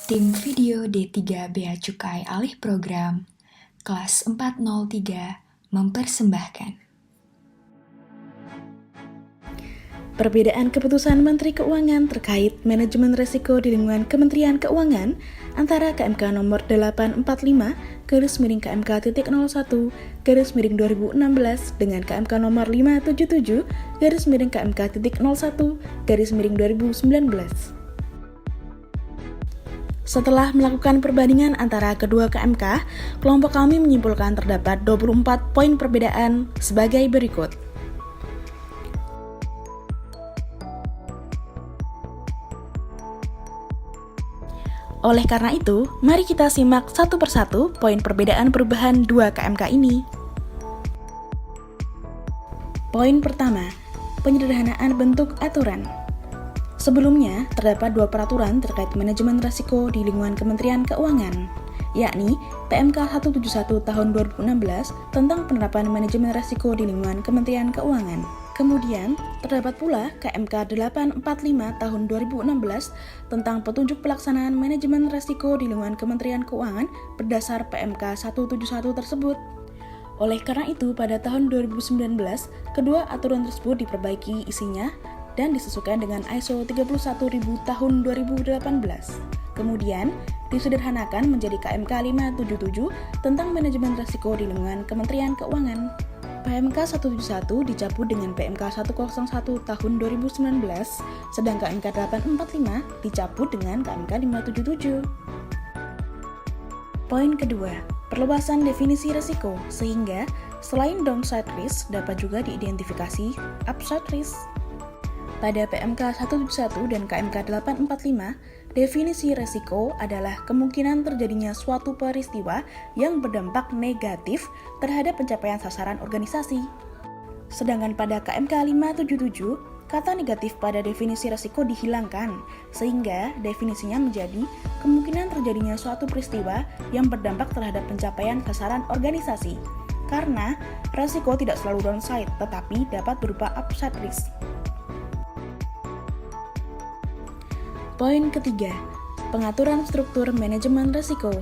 Tim Video D3 Bea Cukai Alih Program Kelas 403 mempersembahkan Perbedaan keputusan Menteri Keuangan terkait manajemen risiko di lingkungan Kementerian Keuangan antara KMK nomor 845-01-2016 dengan KMK nomor 577-KMK-01-2019. Setelah melakukan perbandingan antara kedua KMK, kelompok kami menyimpulkan terdapat 24 poin perbedaan sebagai berikut. Oleh karena itu, mari kita simak satu persatu poin perbedaan perubahan dua KMK ini. Poin pertama, penyederhanaan bentuk aturan. Sebelumnya, terdapat dua peraturan terkait manajemen risiko di lingkungan Kementerian Keuangan, yakni PMK 171 tahun 2016 tentang penerapan manajemen risiko di lingkungan Kementerian Keuangan. Kemudian, terdapat pula KMK 845 tahun 2016 tentang petunjuk pelaksanaan manajemen risiko di lingkungan Kementerian Keuangan berdasar PMK 171 tersebut. Oleh karena itu, pada tahun 2019, kedua aturan tersebut diperbaiki isinya dan disesuaikan dengan ISO 31000 tahun 2018. Kemudian, disederhanakan menjadi KMK 577 tentang manajemen risiko di lingkungan Kementerian Keuangan. PMK 171 dicabut dengan PMK 101 tahun 2019, sedangkan KMK 845 dicabut dengan KMK 577. Poin kedua, perluasan definisi risiko, sehingga selain downside risk dapat juga diidentifikasi upside risk. Pada PMK 171 dan KMK 845, definisi risiko adalah kemungkinan terjadinya suatu peristiwa yang berdampak negatif terhadap pencapaian sasaran organisasi. Sedangkan pada KMK 577, kata negatif pada definisi risiko dihilangkan, sehingga definisinya menjadi kemungkinan terjadinya suatu peristiwa yang berdampak terhadap pencapaian sasaran organisasi. Karena risiko tidak selalu downside, tetapi dapat berupa upside risk. Poin ketiga, pengaturan struktur manajemen risiko.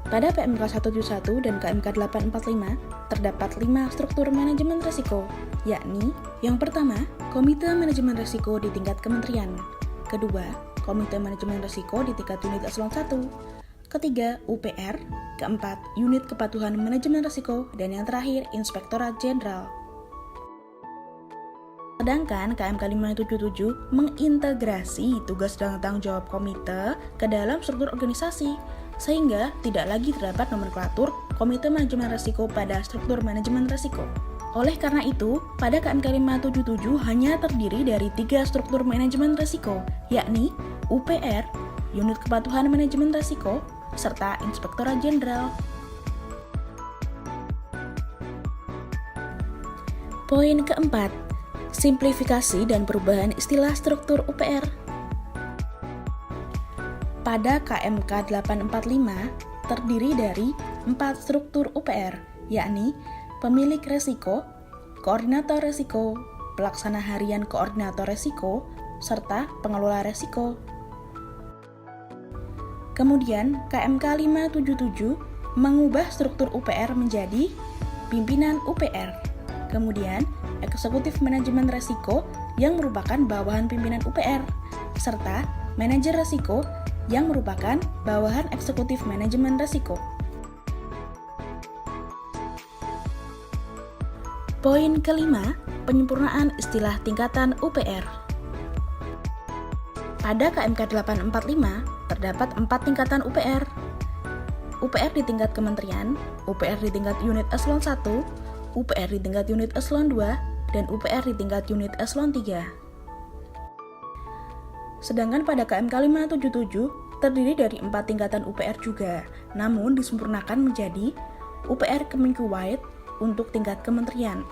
Pada PMK 171 dan KMK 845, terdapat 5 struktur manajemen risiko, yakni yang pertama, Komite Manajemen Risiko di tingkat kementerian. Kedua, Komite Manajemen Risiko di tingkat unit eselon 1. Ketiga, UPR. Keempat, Unit Kepatuhan Manajemen Risiko. Dan yang terakhir, Inspektorat Jenderal. Sedangkan KMK 577 mengintegrasi tugas dan tanggung jawab komite ke dalam struktur organisasi, sehingga tidak lagi terdapat nomenklatur Komite Manajemen Risiko pada struktur manajemen risiko. Oleh karena itu, pada KMK 577 hanya terdiri dari 3 struktur manajemen risiko, yakni UPR, Unit Kepatuhan Manajemen Risiko, serta Inspektorat Jenderal. Poin keempat, simplifikasi dan perubahan istilah struktur UPR. Pada KMK 845 terdiri dari 4 struktur UPR, yakni pemilik resiko, koordinator resiko, pelaksana harian koordinator resiko, serta pengelola resiko. Kemudian KMK 577 mengubah struktur UPR menjadi pimpinan UPR. Kemudian eksekutif manajemen risiko yang merupakan bawahan pimpinan UPR, serta manajer risiko yang merupakan bawahan eksekutif manajemen risiko. Poin kelima, penyempurnaan istilah tingkatan UPR. Pada KMK 845 terdapat 4 tingkatan UPR. UPR di tingkat kementerian, UPR di tingkat unit eselon 1, UPR di tingkat unit eselon 2, dan UPR di tingkat unit eselon 3. Sedangkan pada KMK 577 terdiri dari 4 tingkatan UPR juga, namun disempurnakan menjadi UPR Kemenkuwait untuk tingkat kementerian,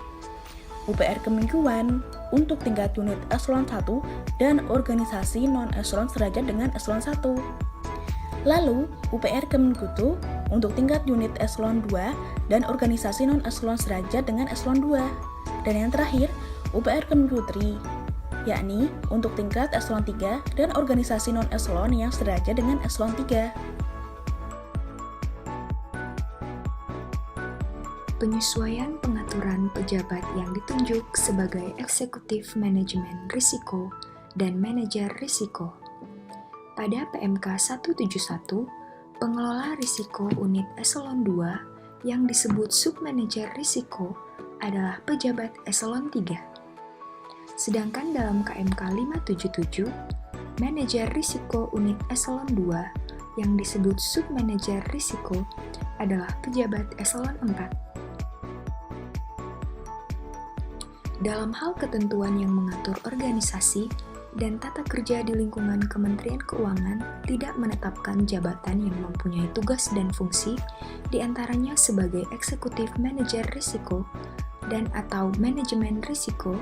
UPR Kemenkuan untuk tingkat unit eselon 1, dan organisasi non-eselon sederajat dengan eselon 1. Lalu, UPR Kemenkutu untuk tingkat unit eselon 2 dan organisasi non-eselon sederajat dengan eselon 2. Dan yang terakhir, UPR Kemenkutri yakni untuk tingkat eselon 3 dan organisasi non-eselon yang sederajat dengan eselon 3. Penyesuaian pengaturan pejabat yang ditunjuk sebagai eksekutif manajemen risiko dan manajer risiko. Pada PMK 171, pengelola risiko unit eselon 2 yang disebut submanajer risiko adalah pejabat eselon 3. Sedangkan dalam KMK 577, manajer risiko unit eselon 2 yang disebut submanajer risiko adalah pejabat eselon 4. Dalam hal ketentuan yang mengatur organisasi dan tata kerja di lingkungan Kementerian Keuangan tidak menetapkan jabatan yang mempunyai tugas dan fungsi, diantaranya sebagai eksekutif manajer risiko dan atau manajemen risiko.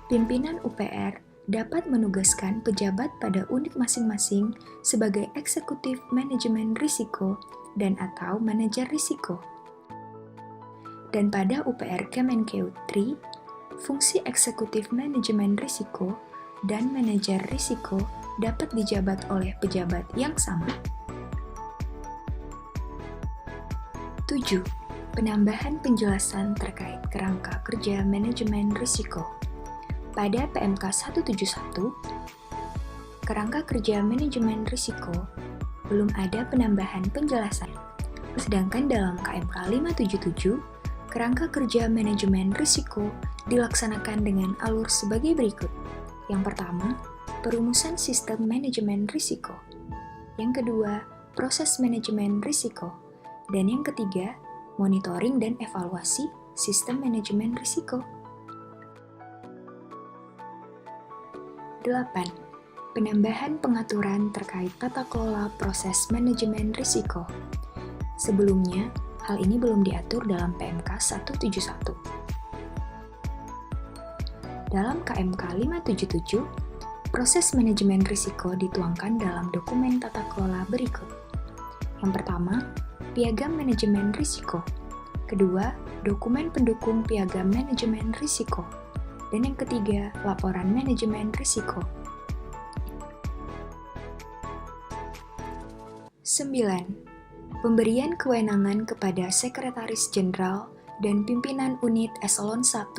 Pimpinan UPR dapat menugaskan pejabat pada unit masing-masing sebagai eksekutif manajemen risiko dan atau manajer risiko. Dan pada UPR Kemenkeu 3, fungsi eksekutif manajemen risiko dan manajer risiko dapat dijabat oleh pejabat yang sama. 7. Penambahan penjelasan terkait kerangka kerja manajemen risiko. Pada PMK 171, kerangka kerja manajemen risiko belum ada penambahan penjelasan. Sedangkan dalam KMK 577, kerangka kerja manajemen risiko dilaksanakan dengan alur sebagai berikut. Yang pertama, perumusan sistem manajemen risiko. Yang kedua, proses manajemen risiko. Dan yang ketiga, monitoring dan evaluasi sistem manajemen risiko. 8. Penambahan pengaturan terkait tata kelola proses manajemen risiko. Sebelumnya, hal ini belum diatur dalam PMK 171. Dalam KMK 577, proses manajemen risiko dituangkan dalam dokumen tata kelola berikut. Yang pertama, piagam manajemen risiko. Kedua, dokumen pendukung piagam manajemen risiko. Dan yang ketiga, laporan manajemen risiko. 9. Pemberian kewenangan kepada Sekretaris Jenderal dan pimpinan unit eselon 1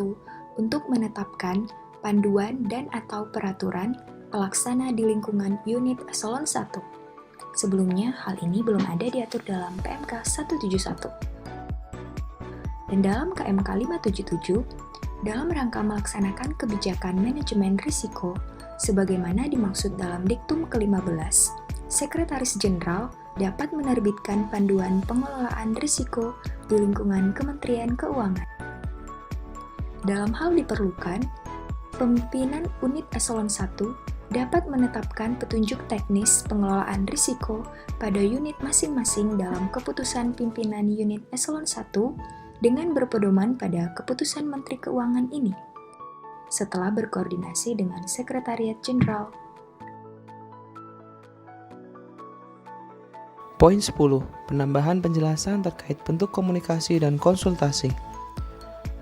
untuk menetapkan panduan dan atau peraturan pelaksana di lingkungan unit eselon 1. Sebelumnya, hal ini belum ada diatur dalam PMK 171. Dan dalam KMK 577, dalam rangka melaksanakan kebijakan manajemen risiko, sebagaimana dimaksud dalam Diktum ke-15, Sekretaris Jenderal dapat menerbitkan panduan pengelolaan risiko di lingkungan Kementerian Keuangan. Dalam hal diperlukan, pimpinan unit eselon 1 dapat menetapkan petunjuk teknis pengelolaan risiko pada unit masing-masing dalam keputusan pimpinan unit eselon 1 dengan berpedoman pada keputusan Menteri Keuangan ini, setelah berkoordinasi dengan Sekretariat Jenderal. Poin 10. Penambahan penjelasan terkait bentuk komunikasi dan konsultasi.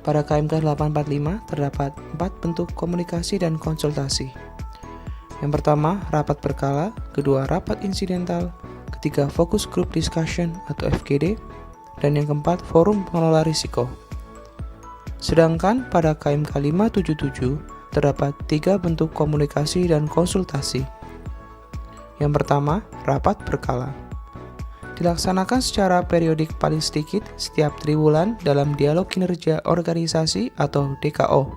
Pada KMK 845 terdapat 4 bentuk komunikasi dan konsultasi. Yang pertama, rapat berkala, kedua, rapat insidental, ketiga, focus group discussion atau FGD, dan yang keempat, forum pengelola risiko. Sedangkan pada KMK 577 terdapat 3 bentuk komunikasi dan konsultasi. Yang pertama, rapat berkala. Dilaksanakan secara periodik paling sedikit setiap triwulan dalam dialog kinerja organisasi atau DKO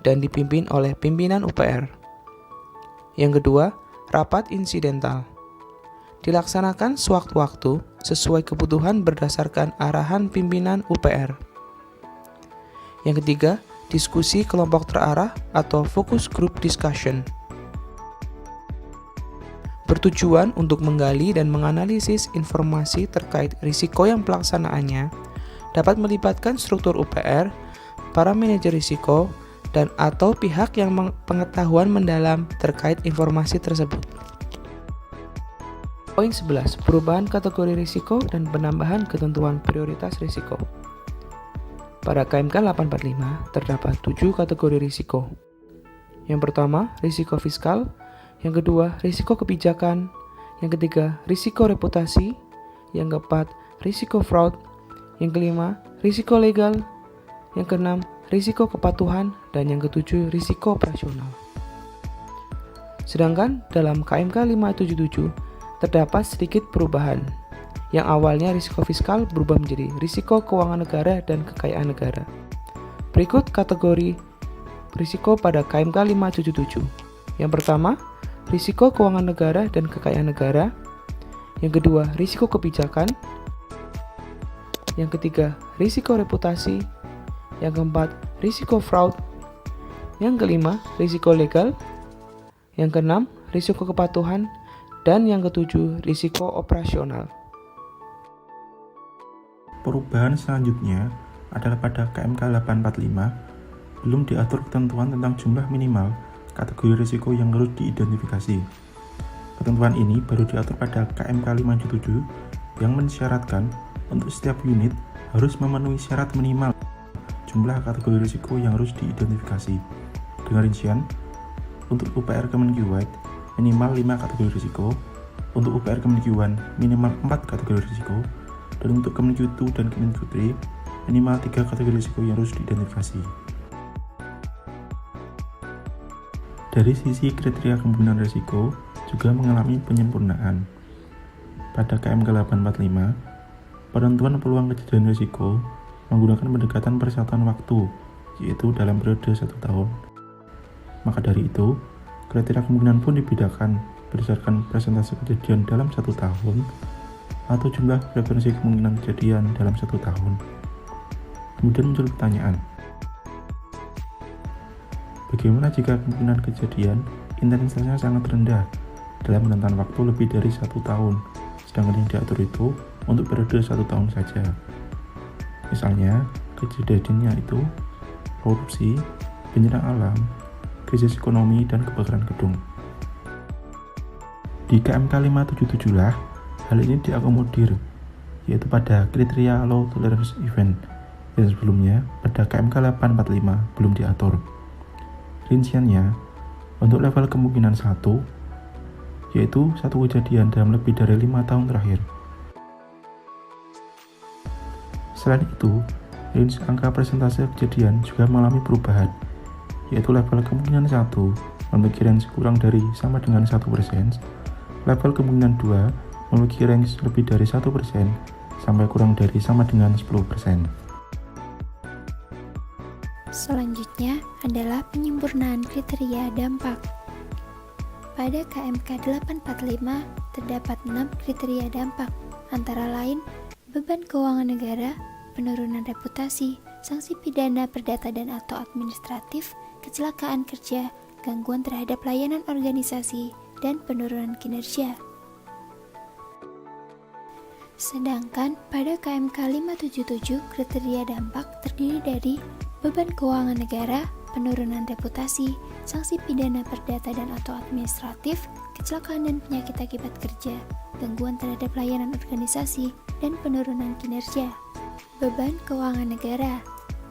dan dipimpin oleh pimpinan UPR. Yang kedua, rapat insidental. Dilaksanakan sewaktu-waktu sesuai kebutuhan berdasarkan arahan pimpinan UPR. Yang ketiga, diskusi kelompok terarah atau focus group discussion. Bertujuan untuk menggali dan menganalisis informasi terkait risiko yang pelaksanaannya dapat melibatkan struktur UPR, para manajer risiko, dan atau pihak yang pengetahuan mendalam terkait informasi tersebut. Poin 11. Perubahan kategori risiko dan penambahan ketentuan prioritas risiko. Pada KMK 845 terdapat 7 kategori risiko. Yang pertama, risiko fiskal. Yang kedua, risiko kebijakan. Yang ketiga, risiko reputasi. Yang keempat, risiko fraud. Yang kelima, risiko legal. Yang keenam, risiko kepatuhan. Dan yang ketujuh, risiko operasional. Sedangkan dalam KMK 577 terdapat sedikit perubahan. Yang awalnya risiko fiskal berubah menjadi risiko keuangan negara dan kekayaan negara. Berikut kategori risiko pada KMK 577. Yang pertama, risiko keuangan negara dan kekayaan negara. Yang kedua, risiko kebijakan. Yang ketiga, risiko reputasi. Yang keempat, risiko fraud. Yang kelima, risiko legal. Yang keenam, risiko kepatuhan. Dan yang ketujuh, risiko operasional. Perubahan selanjutnya adalah pada KMK 845 belum diatur ketentuan tentang jumlah minimal kategori risiko yang harus diidentifikasi. Ketentuan ini baru diatur pada KMK 577 yang mensyaratkan untuk setiap unit harus memenuhi syarat minimal jumlah kategori risiko yang harus diidentifikasi. Dengan rincian, untuk UPR Kemenkiwait minimal 5 kategori risiko, untuk UPR Kemenkiwan minimal 4 kategori risiko, dan untuk Kemenkiu2 dan Kemenkiu3 minimal 3 kategori risiko yang harus diidentifikasi. Dari sisi kriteria kemungkinan risiko juga mengalami penyempurnaan. Pada KMK 845, penentuan peluang kejadian risiko menggunakan pendekatan persatuan waktu, yaitu dalam periode 1 tahun. Maka dari itu, kriteria kemungkinan pun dibedakan berdasarkan persentase kejadian dalam 1 tahun atau jumlah frekuensi kemungkinan kejadian dalam 1 tahun. Kemudian muncul pertanyaan, bagaimana jika kemungkinan kejadian intensitasnya sangat rendah dalam rentang waktu lebih dari 1 tahun, sedangkan yang diatur itu untuk periode 1 tahun saja. Misalnya, kejadiannya itu korupsi, bencana alam, krisis ekonomi, dan kebakaran gedung. Di KMK 577 lah, hal ini diakomodir, yaitu pada kriteria low tolerance event, yang sebelumnya pada KMK 845 belum diatur. Rinciannya, untuk level kemungkinan 1, yaitu satu kejadian dalam lebih dari 5 tahun terakhir. Selain itu, range angka persentase kejadian juga mengalami perubahan, yaitu level kemungkinan 1 memiliki range kurang dari sama dengan 1%, level kemungkinan 2 memiliki range lebih dari 1% sampai kurang dari sama dengan 10%. Selanjutnya adalah penyempurnaan kriteria dampak. Pada KMK 845 terdapat 6 kriteria dampak, antara lain beban keuangan negara, penurunan reputasi, sanksi pidana perdata dan atau administratif, kecelakaan kerja, gangguan terhadap layanan organisasi, dan penurunan kinerja. Sedangkan pada KMK 577 kriteria dampak terdiri dari beban keuangan negara, penurunan reputasi, sanksi pidana perdata dan atau administratif, kecelakaan dan penyakit akibat kerja, gangguan terhadap layanan organisasi, dan penurunan kinerja. Beban keuangan negara.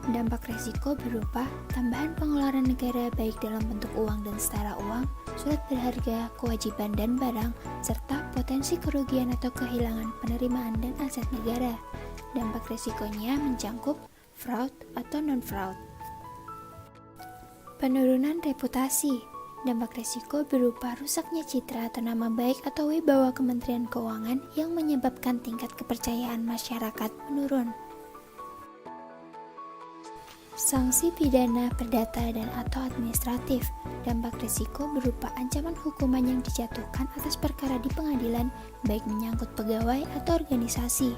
Dampak resiko berupa tambahan pengeluaran negara baik dalam bentuk uang dan setara uang, surat berharga, kewajiban dan barang, serta potensi kerugian atau kehilangan penerimaan dan aset negara. Dampak resikonya mencangkup fraud atau non-fraud. Penurunan reputasi. Dampak resiko berupa rusaknya citra atau nama baik atau wibawa Kementerian Keuangan yang menyebabkan tingkat kepercayaan masyarakat menurun. Sanksi pidana perdata dan atau administratif. Dampak risiko berupa ancaman hukuman yang dijatuhkan atas perkara di pengadilan, baik menyangkut pegawai atau organisasi.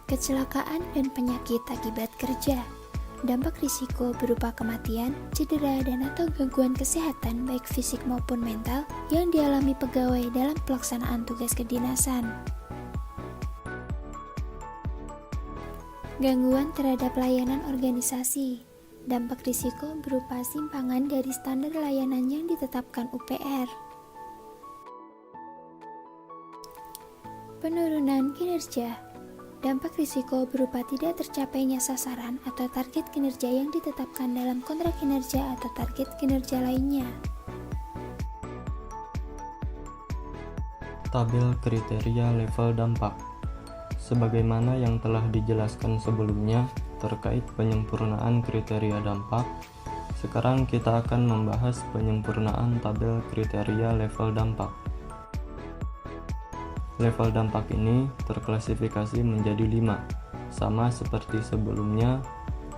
Kecelakaan dan penyakit akibat kerja. Dampak risiko berupa kematian, cedera, dan atau gangguan kesehatan baik fisik maupun mental yang dialami pegawai dalam pelaksanaan tugas kedinasan. Gangguan terhadap layanan organisasi. Dampak risiko berupa simpangan dari standar layanan yang ditetapkan UPR. Penurunan kinerja. Dampak risiko berupa tidak tercapainya sasaran atau target kinerja yang ditetapkan dalam kontrak kinerja atau target kinerja lainnya. Tabel kriteria level dampak. Sebagaimana yang telah dijelaskan sebelumnya terkait penyempurnaan kriteria dampak, sekarang kita akan membahas penyempurnaan tabel kriteria level dampak. Level dampak ini terklasifikasi menjadi 5, sama seperti sebelumnya,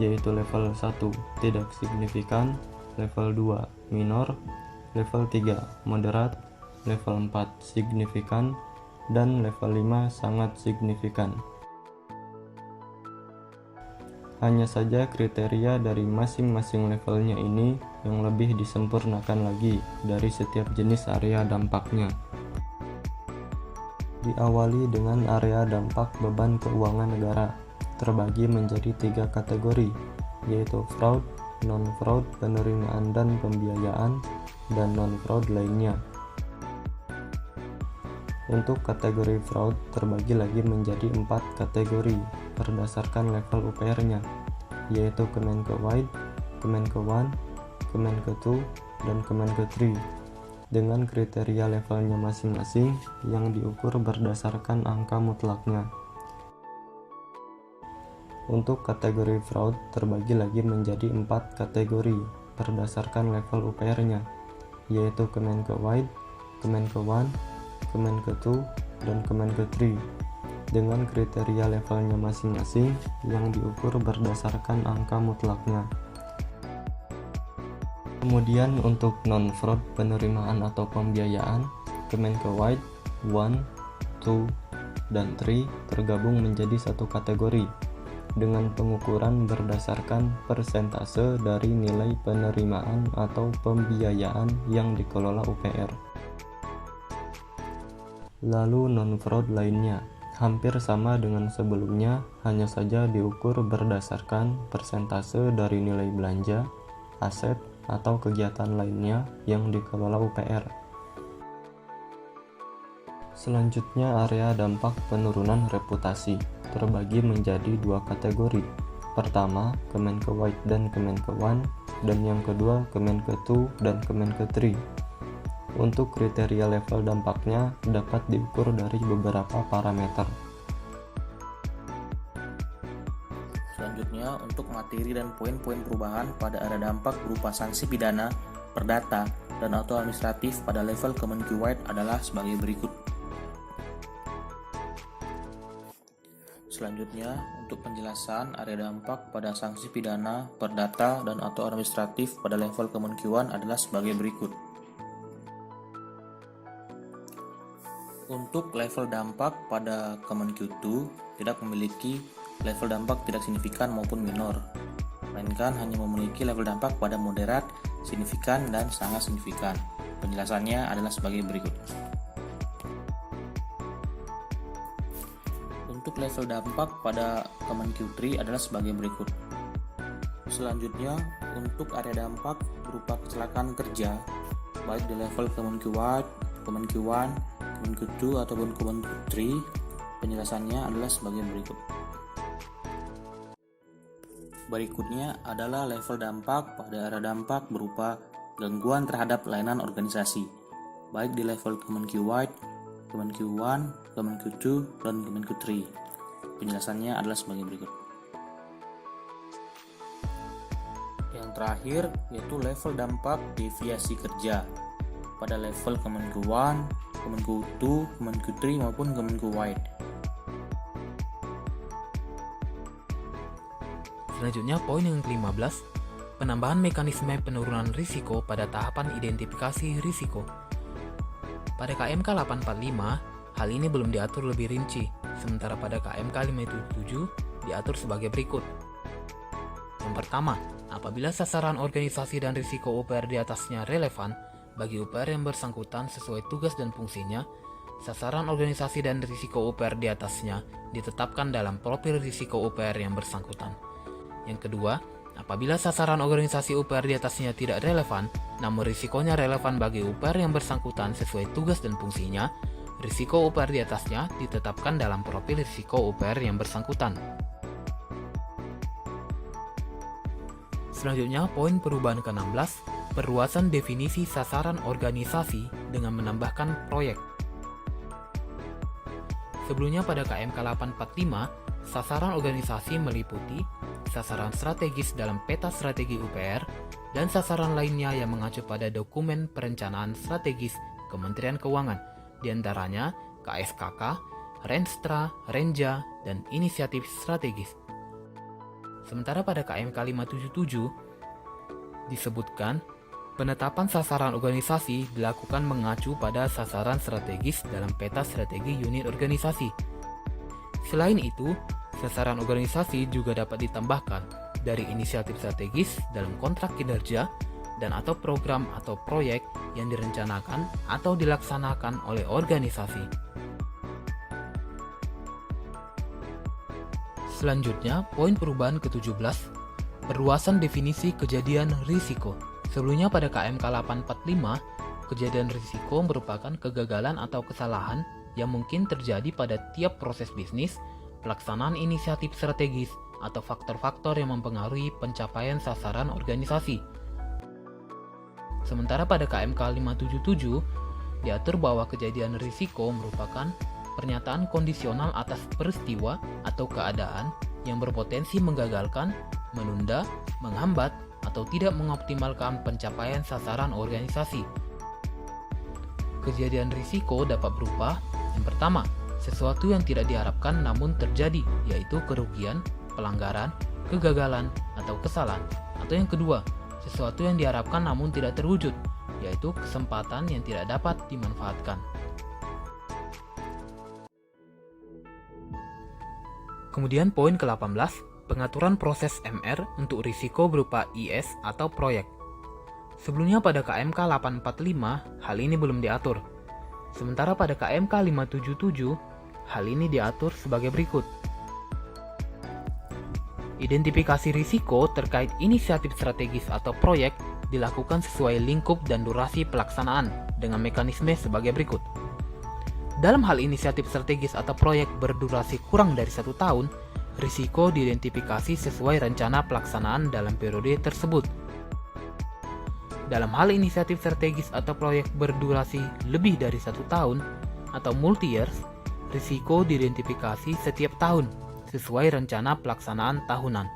yaitu level 1 tidak signifikan, level 2 minor, level 3 moderat, level 4 signifikan, dan level 5 sangat signifikan. Hanya saja kriteria dari masing-masing levelnya ini yang lebih disempurnakan lagi dari setiap jenis area dampaknya. Diawali dengan area dampak beban keuangan negara, terbagi menjadi 3 kategori, yaitu fraud, non-fraud penerimaan dan pembiayaan, dan non-fraud lainnya. Untuk kategori fraud terbagi lagi menjadi 4 kategori berdasarkan level UPR-nya, yaitu Kemenkewide, Kemenke1, Kemenke2, dan Kemenke3, dengan kriteria levelnya masing-masing yang diukur berdasarkan angka mutlaknya. Untuk kategori fraud terbagi lagi menjadi 4 kategori berdasarkan level UPR-nya, yaitu Kemenkewide, Kemenke1, Kemenke2, dan Kemenke3, dengan kriteria levelnya masing-masing yang diukur berdasarkan angka mutlaknya. Kemudian untuk non-fraud penerimaan atau pembiayaan, Kemenkewide 1, 2, dan 3 tergabung menjadi satu kategori dengan pengukuran berdasarkan persentase dari nilai penerimaan atau pembiayaan yang dikelola UPR. Lalu non-fraud lainnya hampir sama dengan sebelumnya, hanya saja diukur berdasarkan persentase dari nilai belanja, aset, atau kegiatan lainnya yang dikelola UPR. Selanjutnya area dampak penurunan reputasi terbagi menjadi 2 kategori. Pertama, Kemenkewide dan Kemenke1, dan yang kedua Kemenke2 dan Kemenke3. Untuk kriteria level dampaknya dapat diukur dari beberapa parameter. Selanjutnya, untuk materi dan poin-poin perubahan pada area dampak berupa sanksi pidana, perdata, dan atau administratif pada level Kemenkewide adalah sebagai berikut. Selanjutnya, untuk penjelasan area dampak pada sanksi pidana, perdata, dan atau administratif pada level Kemenke1 adalah sebagai berikut. Untuk level dampak pada Kemenke2 tidak memiliki level dampak tidak signifikan maupun minor, melainkan hanya memiliki level dampak pada moderat, signifikan, dan sangat signifikan. Penjelasannya adalah sebagai berikut. Untuk level dampak pada Kemenke3 adalah sebagai berikut. Selanjutnya, untuk area dampak berupa kecelakaan kerja, baik di level Kemenkewide, Kemenke1, Kemenke2, ataupun Kemenke3, penjelasannya adalah sebagai berikut. Berikutnya adalah level dampak pada area dampak berupa gangguan terhadap layanan organisasi, baik di level Kemenkewide, Kemenke1, Kemenke2, dan Kemenke3. Penjelasannya adalah sebagai berikut. Yang terakhir yaitu level dampak deviasi kerja pada level Kemenke1, Kemenke2, Kemenke3 maupun Kemenkewide. Selanjutnya poin yang ke-15, penambahan mekanisme penurunan risiko pada tahapan identifikasi risiko. Pada KMK 845, hal ini belum diatur lebih rinci, sementara pada KMK 577 diatur sebagai berikut. Yang pertama, apabila sasaran organisasi dan risiko UPR di atasnya relevan bagi UPR yang bersangkutan sesuai tugas dan fungsinya, sasaran organisasi dan risiko UPR di atasnya ditetapkan dalam profil risiko UPR yang bersangkutan. Yang kedua, apabila sasaran organisasi UPR di atasnya tidak relevan, namun risikonya relevan bagi UPR yang bersangkutan sesuai tugas dan fungsinya, risiko UPR di atasnya ditetapkan dalam profil risiko UPR yang bersangkutan. Selanjutnya, poin perubahan ke-16, perluasan definisi sasaran organisasi dengan menambahkan proyek. Sebelumnya pada KMK 845, sasaran organisasi meliputi sasaran strategis dalam peta strategi UPR dan sasaran lainnya yang mengacu pada dokumen perencanaan strategis Kementerian Keuangan, diantaranya KSKK, Renstra, Renja, dan inisiatif strategis. Sementara pada KMK 577 disebutkan penetapan sasaran organisasi dilakukan mengacu pada sasaran strategis dalam peta strategi unit organisasi. Selain itu, sasaran organisasi juga dapat ditambahkan dari inisiatif strategis dalam kontrak kinerja dan atau program atau proyek yang direncanakan atau dilaksanakan oleh organisasi. Selanjutnya, poin perubahan ke-17, perluasan definisi kejadian risiko. Sebelumnya pada KMK 845, kejadian risiko merupakan kegagalan atau kesalahan yang mungkin terjadi pada tiap proses bisnis, pelaksanaan inisiatif strategis, atau faktor-faktor yang mempengaruhi pencapaian sasaran organisasi. Sementara pada KMK 577, diatur bahwa kejadian risiko merupakan pernyataan kondisional atas peristiwa atau keadaan yang berpotensi menggagalkan, menunda, menghambat, atau tidak mengoptimalkan pencapaian sasaran organisasi. Kejadian risiko dapat berupa, yang pertama, sesuatu yang tidak diharapkan namun terjadi, yaitu kerugian, pelanggaran, kegagalan, atau kesalahan. Atau yang kedua, sesuatu yang diharapkan namun tidak terwujud, yaitu kesempatan yang tidak dapat dimanfaatkan. Kemudian poin ke-18, pengaturan proses MR untuk risiko berupa IS atau proyek. Sebelumnya pada KMK 845, hal ini belum diatur. Sementara pada KMK 577, hal ini diatur sebagai berikut. Identifikasi risiko terkait inisiatif strategis atau proyek dilakukan sesuai lingkup dan durasi pelaksanaan dengan mekanisme sebagai berikut. Dalam hal inisiatif strategis atau proyek berdurasi kurang dari 1 tahun, risiko diidentifikasi sesuai rencana pelaksanaan dalam periode tersebut. Dalam hal inisiatif strategis atau proyek berdurasi lebih dari 1 tahun atau multi-years, risiko diidentifikasi setiap tahun sesuai rencana pelaksanaan tahunan.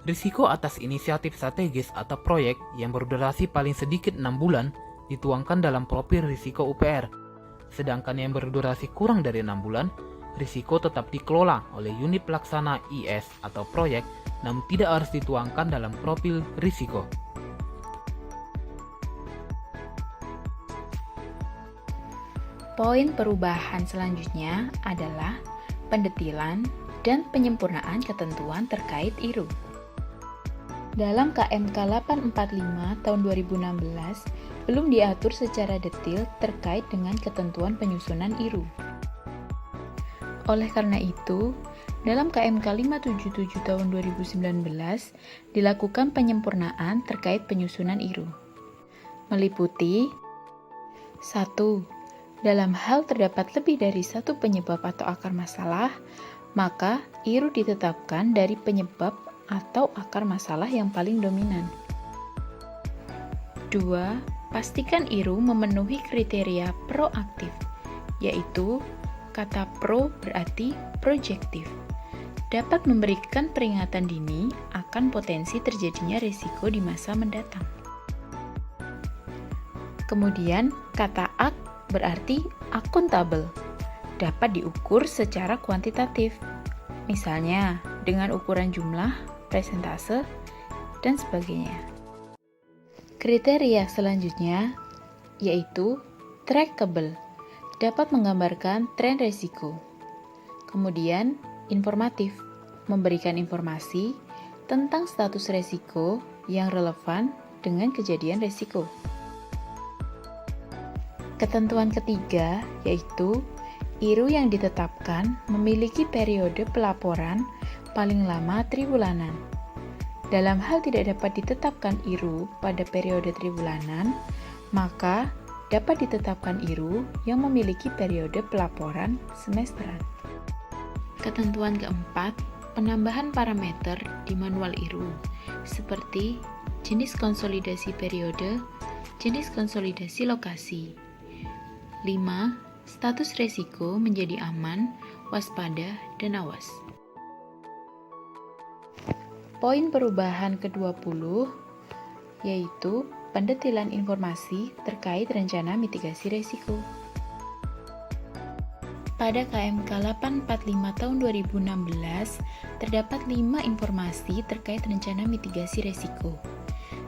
Risiko atas inisiatif strategis atau proyek yang berdurasi paling sedikit 6 bulan dituangkan dalam profil risiko UPR. Sedangkan yang berdurasi kurang dari 6 bulan, risiko tetap dikelola oleh unit pelaksana IS atau proyek, namun tidak harus dituangkan dalam profil risiko. Poin perubahan selanjutnya adalah pendetilan dan penyempurnaan ketentuan terkait IRU. Dalam KMK 845 tahun 2016, belum diatur secara detail terkait dengan ketentuan penyusunan IRU. Oleh karena itu, dalam KMK 577 tahun 2019 dilakukan penyempurnaan terkait penyusunan IRU. Meliputi 1. Dalam hal terdapat lebih dari satu penyebab atau akar masalah, maka IRU ditetapkan dari penyebab atau akar masalah yang paling dominan. 2. Pastikan IRU memenuhi kriteria proaktif, yaitu kata pro berarti projektif, dapat memberikan peringatan dini akan potensi terjadinya risiko di masa mendatang. Kemudian, kata ak berarti akuntabel, dapat diukur secara kuantitatif, misalnya dengan ukuran jumlah, persentase, dan sebagainya. Kriteria selanjutnya yaitu trackable, dapat menggambarkan tren risiko. Kemudian, informatif, memberikan informasi tentang status risiko yang relevan dengan kejadian risiko. Ketentuan ketiga yaitu IRU yang ditetapkan memiliki periode pelaporan paling lama tribulanan. Dalam hal tidak dapat ditetapkan IRU pada periode tribulanan, maka dapat ditetapkan IRU yang memiliki periode pelaporan semesteran. Ketentuan keempat, penambahan parameter di manual IRU, seperti jenis konsolidasi periode, jenis konsolidasi lokasi. 5. Status resiko menjadi aman, waspada, dan awas. Poin perubahan ke-20 yaitu pendetilan informasi terkait rencana mitigasi resiko. Pada KMK 845 tahun 2016, terdapat 5 informasi terkait rencana mitigasi resiko.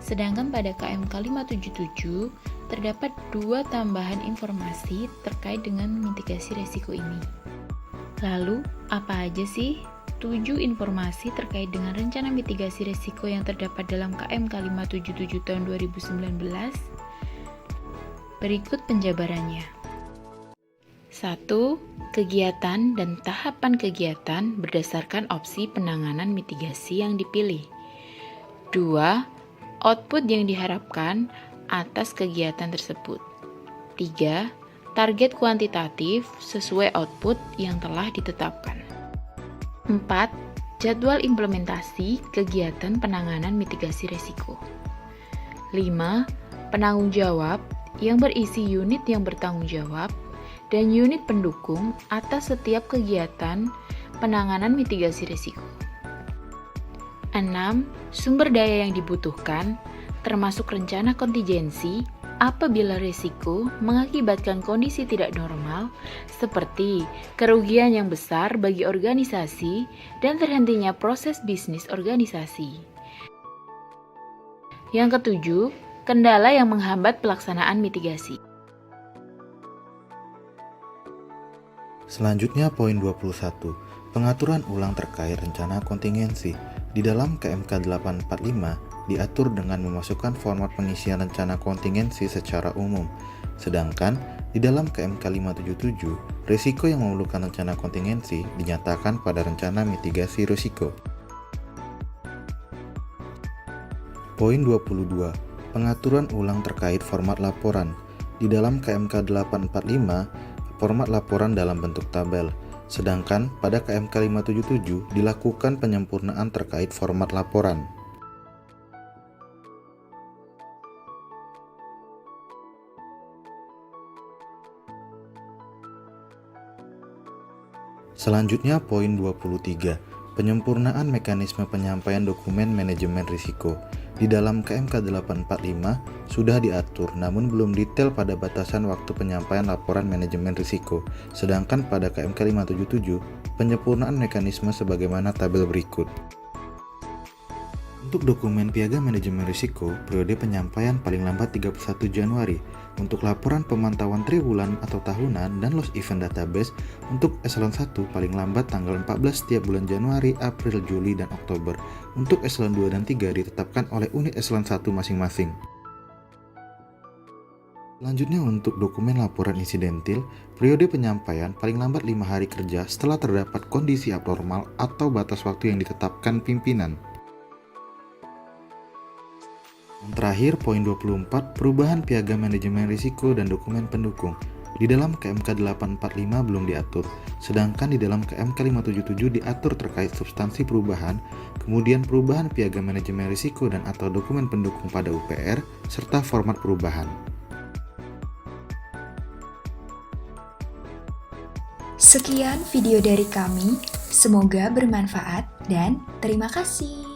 Sedangkan pada KMK 577, terdapat 2 tambahan informasi terkait dengan mitigasi resiko ini. Lalu, apa aja sih 7 informasi terkait dengan rencana mitigasi resiko yang terdapat dalam KMK 577 tahun 2019? Berikut penjabarannya. 1. Kegiatan dan tahapan kegiatan berdasarkan opsi penanganan mitigasi yang dipilih. 2. Output yang diharapkan atas kegiatan tersebut. 3. Target kuantitatif sesuai output yang telah ditetapkan. 4. Jadwal implementasi kegiatan penanganan mitigasi risiko. 5. Penanggung jawab yang berisi unit yang bertanggung jawab dan unit pendukung atas setiap kegiatan penanganan mitigasi risiko. 6. Sumber daya yang dibutuhkan, termasuk rencana kontingensi apabila risiko mengakibatkan kondisi tidak normal seperti kerugian yang besar bagi organisasi dan terhentinya proses bisnis organisasi. Yang ketujuh, kendala yang menghambat pelaksanaan mitigasi. Selanjutnya poin 21, pengaturan ulang terkait rencana kontingensi. Di dalam KMK 845 diatur dengan memasukkan format pengisian rencana kontingensi secara umum. Sedangkan di dalam KMK 577, risiko yang memerlukan rencana kontingensi dinyatakan pada rencana mitigasi risiko. Poin 22, pengaturan ulang terkait format laporan. Di dalam KMK 845, format laporan dalam bentuk tabel. Sedangkan pada KMK 577 dilakukan penyempurnaan terkait format laporan. Selanjutnya poin 23, penyempurnaan mekanisme penyampaian dokumen manajemen risiko. Di dalam KMK 845 sudah diatur namun belum detail pada batasan waktu penyampaian laporan manajemen risiko. Sedangkan pada KMK 577 penyempurnaan mekanisme sebagaimana tabel berikut. Untuk dokumen piagam manajemen risiko, periode penyampaian paling lambat 31 Januari. Untuk laporan pemantauan triwulan atau tahunan dan loss event database, untuk eselon 1 paling lambat tanggal 14 setiap bulan Januari, April, Juli, dan Oktober. Untuk eselon 2 dan 3 ditetapkan oleh unit eselon 1 masing-masing. Selanjutnya untuk dokumen laporan insidentil, periode penyampaian paling lambat 5 hari kerja setelah terdapat kondisi abnormal atau batas waktu yang ditetapkan pimpinan. Yang terakhir, poin 24, perubahan piagam manajemen risiko dan dokumen pendukung. Di dalam KMK 845 belum diatur, sedangkan di dalam KMK 577 diatur terkait substansi perubahan, kemudian perubahan piagam manajemen risiko dan atau dokumen pendukung pada UPR, serta format perubahan. Sekian video dari kami, semoga bermanfaat dan terima kasih.